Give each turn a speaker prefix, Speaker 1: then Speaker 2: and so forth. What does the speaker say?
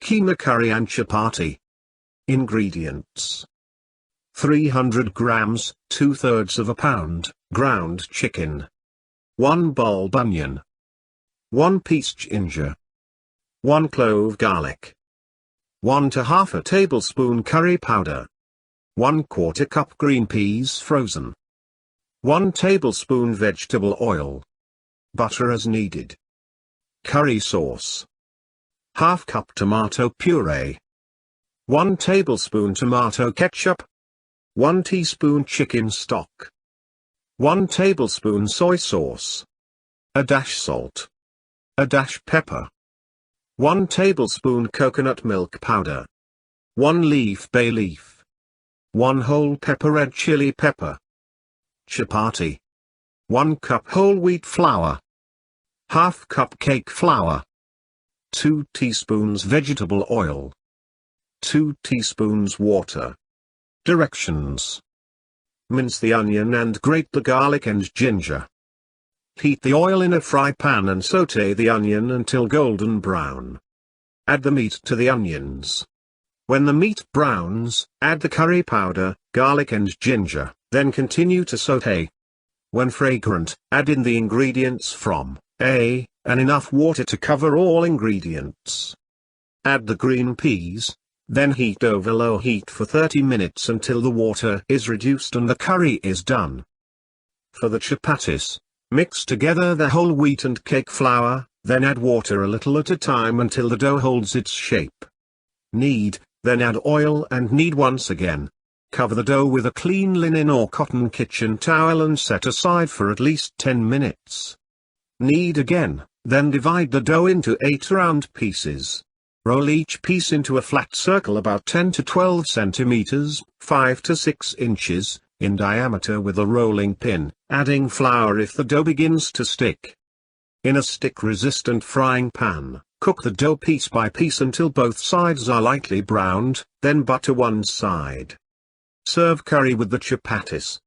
Speaker 1: Keema Curry and Chapati. Ingredients: 300 grams, 2/3 of a pound, ground chicken. 1 bulb onion. 1 piece ginger. 1 clove garlic. 1 to half a tablespoon curry powder. 1/4 cup green peas frozen. 1 tablespoon vegetable oil. Butter as needed. Curry sauce. Half cup tomato puree. 1 tablespoon tomato ketchup. 1 teaspoon chicken stock. 1 tablespoon soy sauce. A dash salt. A dash pepper. 1 tablespoon coconut milk powder. 1 leaf bay leaf. 1 whole pepper red chili pepper. Chapati. 1 cup whole wheat flour. Half cup cake flour. 2 teaspoons vegetable oil. 2 teaspoons water. Directions: mince the onion and grate the garlic and ginger. Heat the oil in a fry pan and sauté the onion until golden brown. Add the meat to the onions. When the meat browns, add the curry powder, garlic and ginger, then continue to sauté. When fragrant, add in the ingredients from and enough water to cover all ingredients. Add the green peas, then heat over low heat for 30 minutes until the water is reduced and the curry is done. For the chapatis, mix together the whole wheat and cake flour, then add water a little at a time until the dough holds its shape. Knead, then add oil and knead once again. Cover the dough with a clean linen or cotton kitchen towel and set aside for at least 10 minutes. Knead again, then divide the dough into 8 round pieces. Roll each piece into a flat circle about 10 to 12 centimeters, 5 to 6 inches, in diameter with a rolling pin, adding flour if the dough begins to stick. In a stick-resistant frying pan, cook the dough piece by piece until both sides are lightly browned, then butter one side. Serve curry with the chapatis.